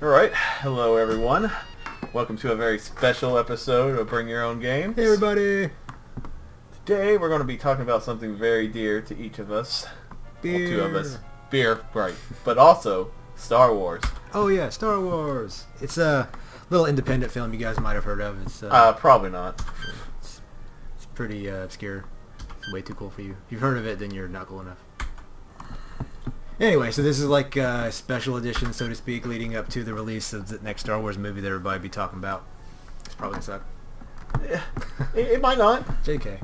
Alright, hello everyone. Welcome to a very special episode of Bring Your Own Game. Hey everybody! Today we're going to be talking about something very dear to each of us. Beer. Well, two of us. Beer, right. But also, Star Wars. Oh yeah, Star Wars. It's a little independent film you guys might have heard of. It's Probably not. it's pretty obscure. It's way too cool for you. If you've heard of it, then you're not cool enough. Anyway, so this is like a special edition, so to speak, leading up to the release of the next Star Wars movie that everybody be talking about. It's probably gonna suck. It might not. JK.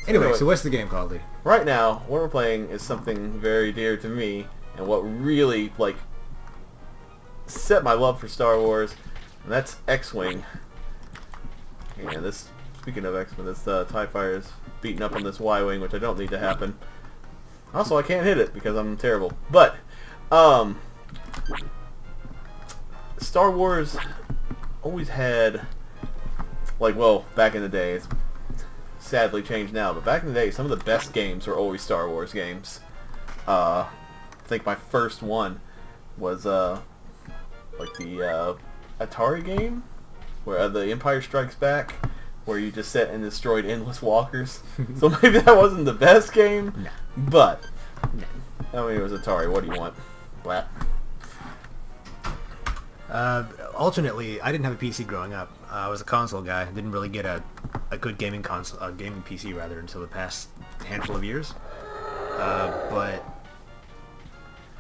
Anyway, so what's the game called, Lee? Right now, what we're playing is something very dear to me, and what really, set my love for Star Wars, and that's X-Wing. And this, speaking of X-Wing, this TIE Fighter is beating up on this Y-Wing, which I don't need to happen. Also, I can't hit it because I'm terrible. But, Star Wars always had, back in the day, it's sadly changed now, but back in the day, some of the best games were always Star Wars games. I think my first one was, the Atari game, where the Empire Strikes Back, where you just sat and destroyed endless walkers. So maybe that wasn't the best game, No. but No. I mean, it was Atari. What do you want? Blat. Alternately, I didn't have a PC growing up. I was a console guy. Didn't really get a good gaming PC rather, until the past handful of years. But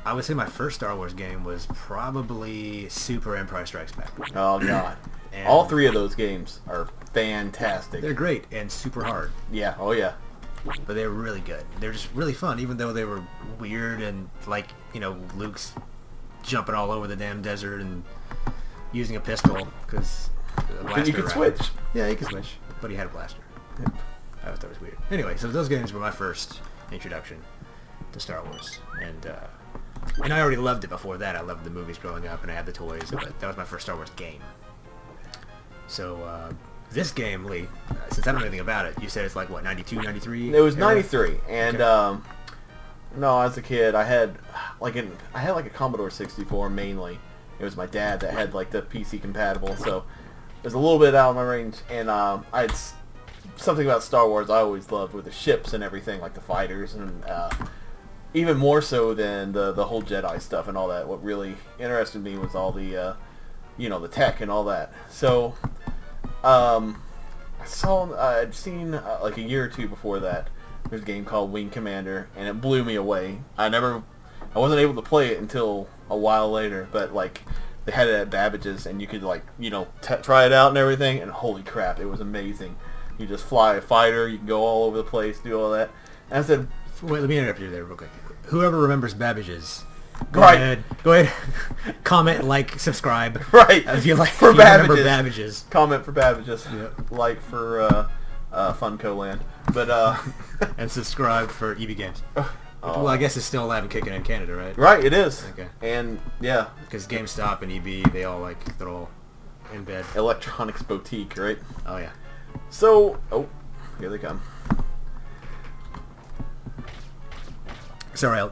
I would say my first Star Wars game was probably Super Empire Strikes Back. Oh god. And All three of those games are fantastic. they're great and super hard, Yeah, oh yeah. but they were really good. They're just really fun, even though they were weird and Luke's jumping all over the damn desert and using a pistol because But you could switch. Yeah, he could switch, but he had a blaster. Yep. I thought that was weird. Anyway, so those games were my first introduction to Star Wars, and I already loved it before that. I loved the movies growing up, and I had the toys, but that was my first Star Wars game. So this game, Lee, since I don't know anything about it, you said it's like what, 92, 93? It was 93, and no, as a kid, I had a Commodore 64 mainly. It was my dad that had the PC compatible, so it was a little bit out of my range. And I had something about Star Wars I always loved with the ships and everything, like the fighters, and even more so than the whole Jedi stuff and all that. What really interested me was all the the tech and all that. So I'd seen a year or two before that, there's a game called Wing Commander, and it blew me away. I wasn't able to play it until a while later, but they had it at Babbage's, and you could try it out and everything, and holy crap, it was amazing. You just fly a fighter, you can go all over the place, do all that. And I said, Wait, let me interrupt you there real quick. Whoever remembers Babbage's, go Right. ahead, comment, like, subscribe. right, If you like, for if you remember Babbage's. Babbage's. Comment for Babbage's, Yep. like for Funco Land, but And subscribe for EB Games. oh. Well, I guess it's still alive and kicking in Canada, right? Right, it is. Okay. And yeah, Because GameStop and EB, they're all in bed. Electronics Boutique, right? Oh yeah. So, here they come. Sorry, No,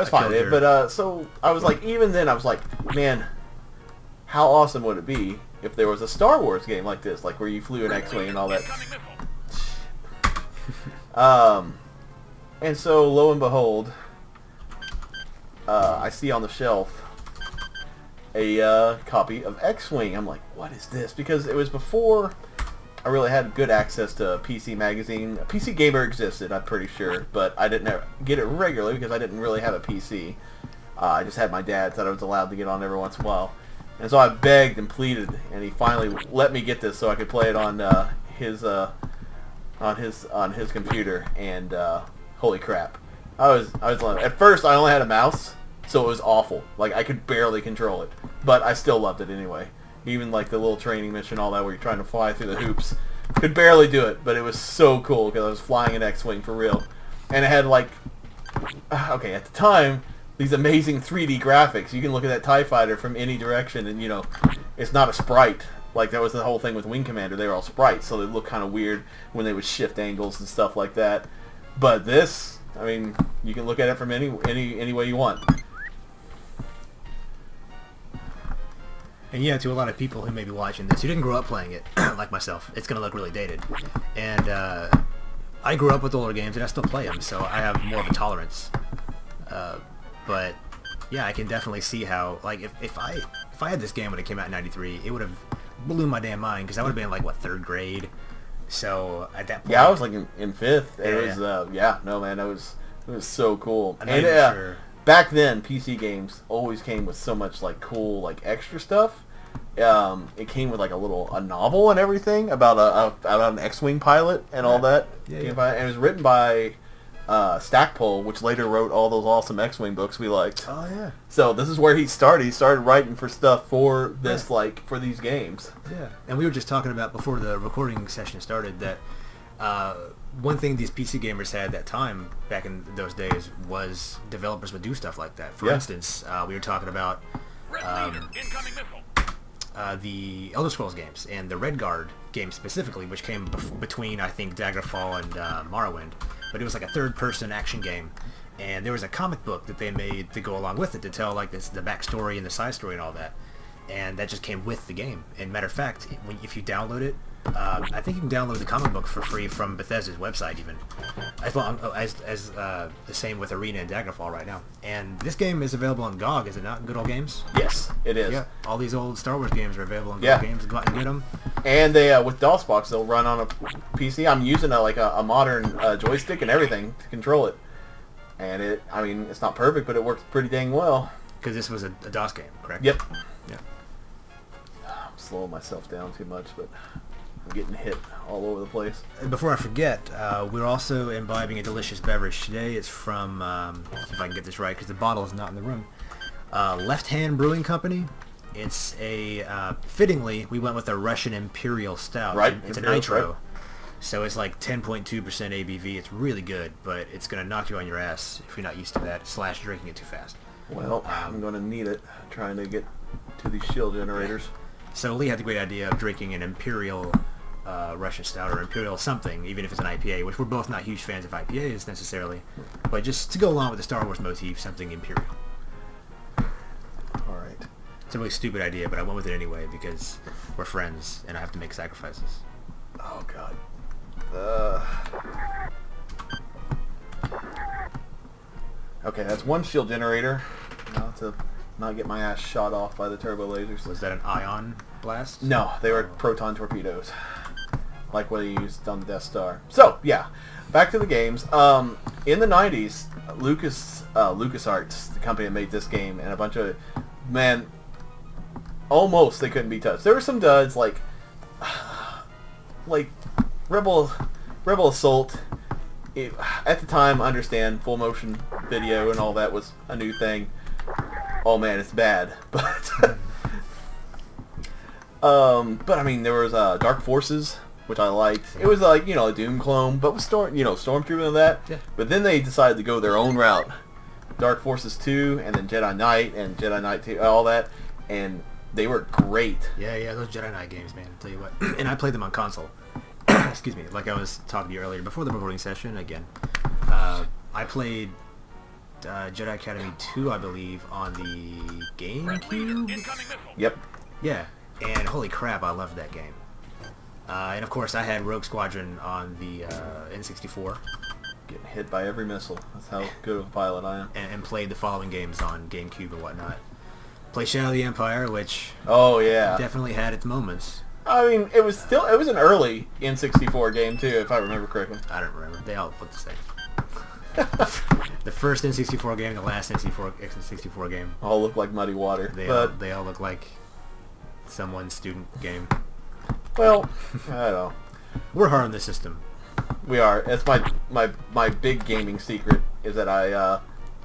it's I fine. killed your- But so I was even then I was man, how awesome would it be if there was a Star Wars game like this, where you flew an X-wing and all that. And so lo and behold, I see on the shelf a copy of X-Wing. I'm like, what is this? Because it was before I really had good access to PC Magazine. PC Gamer existed, I'm pretty sure, but I didn't get it regularly because I didn't really have a PC. I just had my dad's that I was allowed to get on every once in a while. And so I begged and pleaded, and he finally let me get this so I could play it on his computer. And holy crap, I was loving it. At first I only had a mouse, so it was awful. I could barely control it, but I still loved it anyway. Even the little training mission, all that, where you're trying to fly through the hoops. Could barely do it, but it was so cool because I was flying an X-Wing for real. And it had okay, at the time, these amazing 3D graphics. You can look at that TIE Fighter from any direction, and it's not a sprite. That was the whole thing with Wing Commander. They were all sprites, so they look kind of weird when they would shift angles and stuff like that. But this, I mean, you can look at it from any way you want. And yeah, to a lot of people who may be watching this who didn't grow up playing it, like myself, it's going to look really dated. And I grew up with older games, and I still play them, so I have more of a tolerance. But yeah, I can definitely see how, like, if I had this game when it came out in '93, it would have blew my damn mind, because I would have been in, like, what, 3rd grade? So at that point, Yeah, I was like in 5th. Yeah, It was no man, it was so cool. I'm And not even sure. back then, PC games always came with so much like cool like extra stuff. It came with like a novel and everything about an X-wing pilot and all that. Yeah, And it was written by Stackpole, which later wrote all those awesome X-wing books we liked. Oh yeah. So this is where he started. He started writing for stuff for this for these games. Yeah, and we were just talking about before the recording session started that one thing these PC gamers had at that time, back in those days, was developers would do stuff like that. For instance, we were talking about the Elder Scrolls games and the Redguard game specifically, which came between, I think, Daggerfall and Morrowind. But it was like a third-person action game. And there was a comic book that they made to go along with it to tell like the backstory and the side story and all that. And that just came with the game. And matter of fact, if you download it, I think you can download the comic book for free from Bethesda's website even. As the same with Arena and Daggerfall right now. And this game is available on GOG, is it not? Good Old Games? Yes, it is. Yeah, all these old Star Wars games are available on Good Old Games. Go out and get them. And they with DOSBox, they'll run on a PC. I'm using a modern joystick and everything to control it. And it's not perfect, but it works pretty dang well. Because this was a DOS game, correct? Yep. Yeah. I'm slowing myself down too much, but I'm getting hit all over the place. And before I forget, we're also imbibing a delicious beverage today. It's from, see if I can get this right, because the bottle is not in the room. Left Hand Brewing Company. It's fittingly, we went with a Russian Imperial Stout. Right. It's Imperial, a Nitro. right. So it's like 10.2% ABV. It's really good, but it's going to knock you on your ass if you're not used to that, / drinking it too fast. Well, I'm going to need it trying to get to these shield generators. So Lee had the great idea of drinking an Imperial Russian Stout or Imperial something, even if it's an IPA, which we're both not huge fans of IPAs necessarily, but just to go along with the Star Wars motif, something Imperial. All right. It's a really stupid idea, but I went with it anyway because we're friends and I have to make sacrifices. Oh, God. Okay, that's one shield generator. Now to not get my ass shot off by the turbo lasers. Was that an ion blast? No, they were proton torpedoes, like what he used on the Death Star. So yeah, back to the games. In the '90s, LucasArts, the company that made this game, and a bunch of almost they couldn't be touched. There were some duds like Rebel Assault. At the time, understand full motion video and all that was a new thing. Oh man, it's bad, but I mean there was Dark Forces, which I liked. It was like a Doom clone, but with Stormtrooper and that. Yeah. But then they decided to go their own route. Dark Forces 2, and then Jedi Knight and Jedi Knight 2, all that, and they were great. Yeah, those Jedi Knight games, man. I'll tell you what. And I played them on console. Excuse me, like I was talking to you earlier before the recording session again. I played Jedi Academy 2, I believe, on the GameCube? Yep. Yeah, and holy crap, I loved that game. And of course, I had Rogue Squadron on the N64. Getting hit by every missile. That's how good of a pilot I am. And played the following games on GameCube and whatnot. Played Shadow of the Empire, which definitely had its moments. I mean, it was an early N64 game too, if I remember correctly. I don't remember. They all look the same. The first N64 game, the last N64 game. All look like muddy water. They all look like someone's student game. Well, I don't know. We're hard on the system. We are. It's my big gaming secret is that I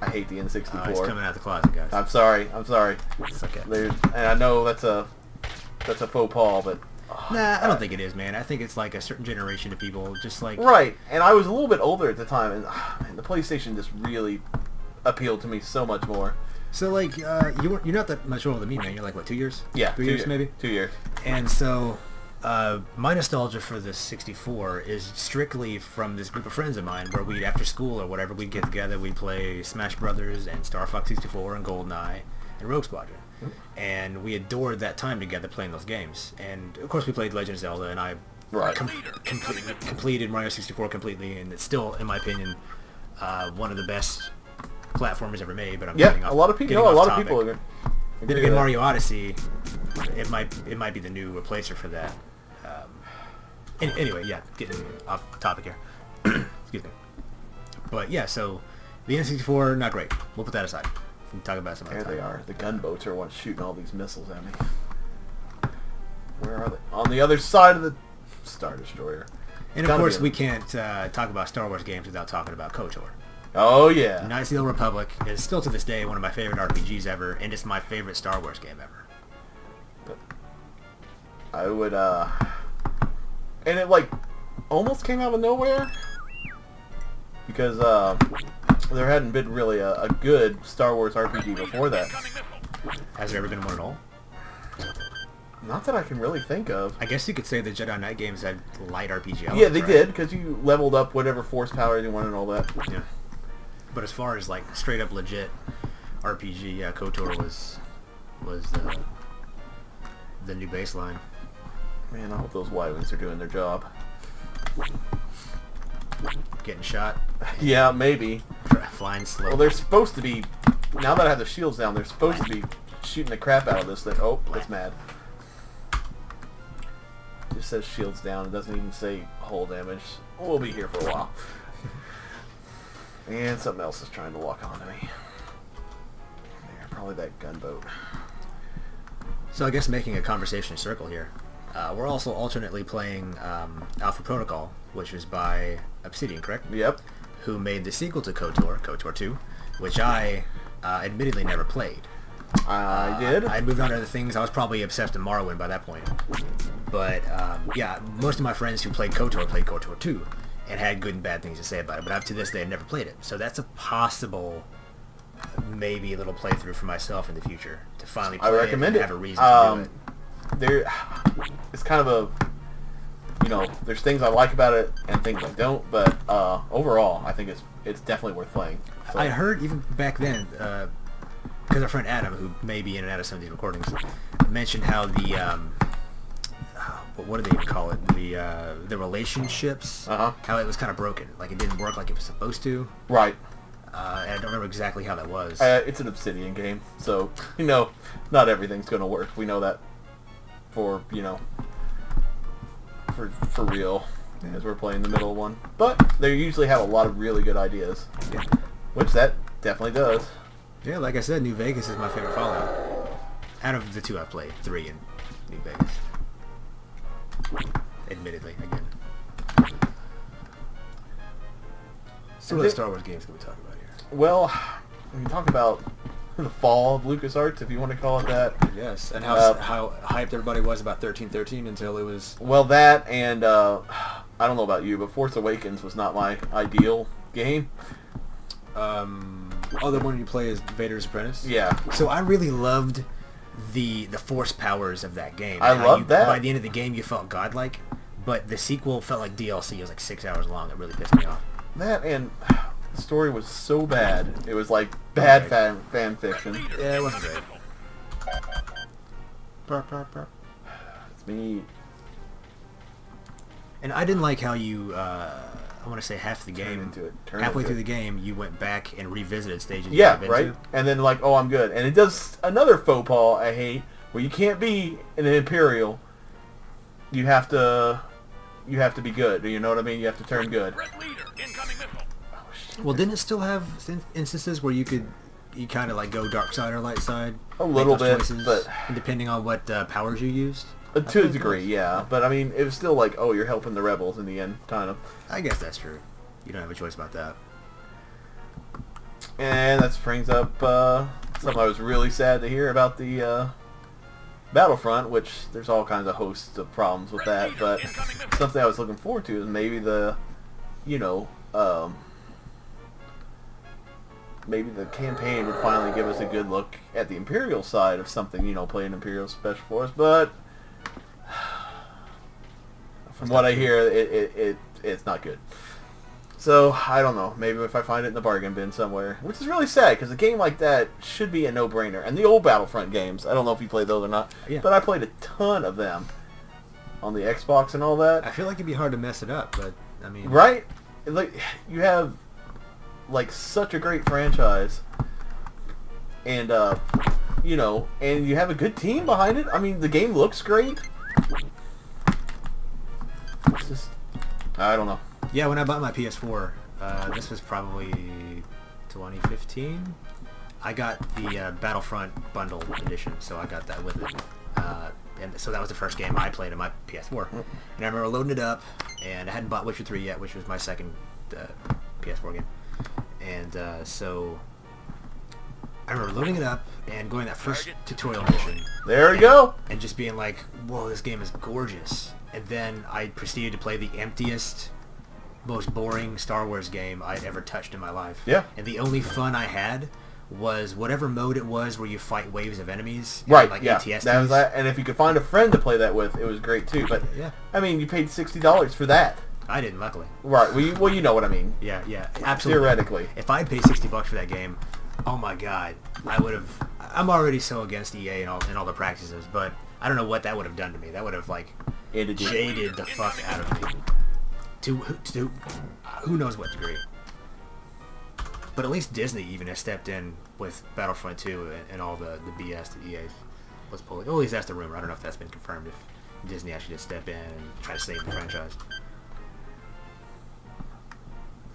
hate the N64. He's coming out of the closet, guys. I'm sorry. It's okay. And I know that's a faux pas, but nah, I don't think it is, man. I think it's like a certain generation of people, just like right. And I was a little bit older at the time, and man, the PlayStation just really appealed to me so much more. So like you're not that much older than me, man. You're like what, 2 years? Yeah, 3 years maybe. 2 years. And so my nostalgia for the 64 is strictly from this group of friends of mine, where we'd after school or whatever we'd get together, we'd play Smash Brothers and Star Fox 64 and GoldenEye. and Rogue Squadron. And we adored that time together playing those games. And of course we played Legend of Zelda, and I completed Mario 64 completely, and it's still, in my opinion, one of the best platformers ever made. But I'm a lot of people. Then again, Mario Odyssey, it might be the new replacer for that. Anyway, yeah, getting off topic here. Excuse me. But yeah, so the N64, not great. We'll put that aside. We can talk about it some other time. There they are. The gunboats are what's shooting all these missiles at me. Where are they? On the other side of the Star Destroyer. And of course, we can't talk about Star Wars games without talking about KOTOR. Oh yeah. Knights of the Old Republic is still to this day one of my favorite RPGs ever, and it's my favorite Star Wars game ever. But I would, and it like almost came out of nowhere because there hadn't been really a good Star Wars RPG before that. Has there ever been one at all? Not that I can really think of. I guess you could say the Jedi Knight games had light RPG elements. Yeah, they did, because you leveled up whatever force power you wanted and all that. Yeah. But as far as like straight up legit RPG, yeah, KOTOR was the new baseline. Man, I hope those Y-Wings are doing their job. Getting shot. Yeah, maybe. Flying slow. Well, they're supposed to be, now that I have the shields down, they're supposed to be shooting the crap out of this thing. Oh, it's mad. It just says shields down. It doesn't even say hull damage. We'll be here for a while. And something else is trying to lock onto me. There, probably that gunboat. So I guess making a conversation circle here. We're also alternately playing Alpha Protocol, which was by Obsidian, correct? Yep. Who made the sequel to KOTOR, KOTOR 2, which I admittedly never played. I did. I moved on to other things. I was probably obsessed with Morrowind by that point. But yeah, most of my friends who played KOTOR 2 and had good and bad things to say about it. But up to this day, I've never played it. So that's a possible, maybe a little playthrough for myself in the future to finally play it and have a reason to do it. It's kind of a, there's things I like about it and things I don't. But overall, I think it's definitely worth playing. So. I heard even back then. Because our friend Adam, who may be in and out of some of these recordings, mentioned how the what do they even call it? The relationships. How it was kind of broken, like it didn't work like it was supposed to. Right. And I don't remember exactly how that was. It's an Obsidian game, so not everything's gonna work. We know that for for real, as we're playing the middle one. But they usually have a lot of really good ideas, which that definitely does. Yeah, like I said, New Vegas is my favorite Fallout. Out of the two I've played, 3 in New Vegas. Admittedly, again. So what Star Wars games can we talk about here? Well, we can talk about the fall of LucasArts, if you want to call it that. Yes, and how hyped everybody was about 1313 until it was... Well, that, and I don't know about you, but Force Awakens was not my ideal game. Oh, the one you play as Vader's apprentice? Yeah. So I really loved the force powers of that game. I loved that. By the end of the game, you felt godlike, but the sequel felt like DLC. It was like 6 hours long. It really pissed me off. That, and the story was so bad. It was like bad fan fiction. Yeah, it wasn't great. It's me. And I didn't like how you... I want to say half the game, halfway through the game, you went back and revisited stages. Yeah, right. And then like, oh, I'm good. And it does another faux pas I hate, where you can't be an Imperial. You have to be good. You know what I mean? You have to turn good. Oh, shit. Well, didn't it still have instances where you kind of like go dark side or light side? A little bit, but depending on what powers you used. To a degree, yeah. But I mean, it was still like, oh, you're helping the rebels in the end, kind of. I guess that's true. You don't have a choice about that. And that brings up something I was really sad to hear about the Battlefront, which there's all kinds of hosts of problems with that. But something I was looking forward to is maybe maybe the campaign would finally give us a good look at the Imperial side of something, playing Imperial Special Force, but from what I hear, it's not good. So, I don't know. Maybe if I find it in the bargain bin somewhere. Which is really sad, because a game like that should be a no-brainer. And the old Battlefront games, I don't know if you played those or not, Yeah. but I played a ton of them on the Xbox and all that. I feel like it'd be hard to mess it up, but, I mean... Right? Like, you have, like, such a great franchise. And, you know, and you have a good team behind it. I mean, the game looks great. It's just, I don't know. Yeah, when I bought my PS4, this was probably 2015, I got the Battlefront Bundle Edition, so I got that with it. And so that was the first game I played on my PS4. And I remember loading it up, and I hadn't bought Witcher 3 yet, which was my second PS4 game. And so I remember loading it up and going that first tutorial mission. There we go. And just being like, whoa, this game is gorgeous. And then I proceeded to play the emptiest, most boring Star Wars game I'd ever touched in my life. Yeah. And the only fun I had was whatever mode it was where you fight waves of enemies. Right, Like yeah. ATSTs. That was that. And if you could find a friend to play that with, it was great too. But, Yeah. I mean, you paid $60 for that. I didn't, luckily. Right. Well, you know what I mean. Yeah, absolutely. Theoretically. If I paid $60 for that game, oh my god, I would have... I'm already so against EA and all the practices, but I don't know what that would have done to me. That would have, like, jaded the fuck out of me. To who knows what degree. But at least Disney even has stepped in with Battlefront 2 and all the BS that EA was pulling. Well, at least that's the rumor. I don't know if that's been confirmed, if Disney actually did step in and try to save the franchise.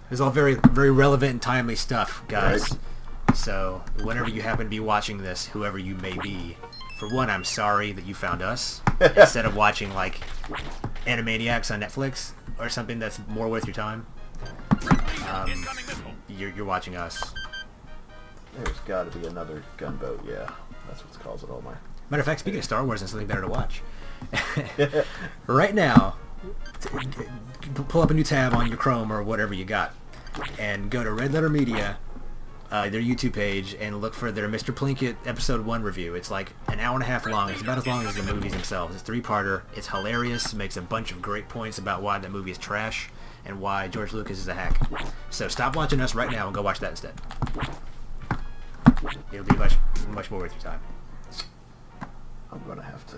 It's all very, very relevant and timely stuff, guys. Right. So, whenever you happen to be watching this, whoever you may be, for one, I'm sorry that you found us, instead of watching, like, Animaniacs on Netflix, or something that's more worth your time. You're watching us. There's got to be another gunboat, yeah. That's what's causing all my... Matter of fact, speaking of Star Wars and something better to watch, right now, pull up a new tab on your Chrome or whatever you got, and go to Red Letter Media, their YouTube page, and look for their Mr. Plinkett Episode 1 review. It's like an hour and a half long. It's about as long as the movies themselves. It's a 3-parter. It's hilarious. It makes a bunch of great points about why that movie is trash and why George Lucas is a hack. So stop watching us right now and go watch that instead. It'll be much, much more worth your time. I'm going to have to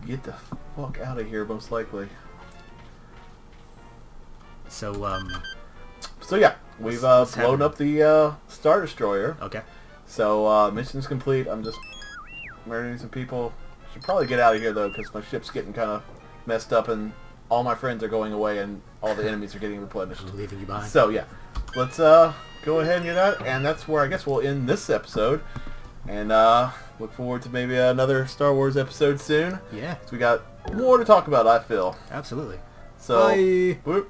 get the fuck out of here, most likely. So, So yeah, we've blown up the Star Destroyer. Okay. So mission's complete. I'm just murdering some people. Should probably get out of here though, because my ship's getting kind of messed up, and all my friends are going away, and all the enemies are getting replenished. Leaving you behind. So yeah, let's go ahead and get out, and that's where I guess we'll end this episode, and look forward to maybe another Star Wars episode soon. Yeah. So we got more to talk about, I feel. Absolutely. So. Bye. Whoop.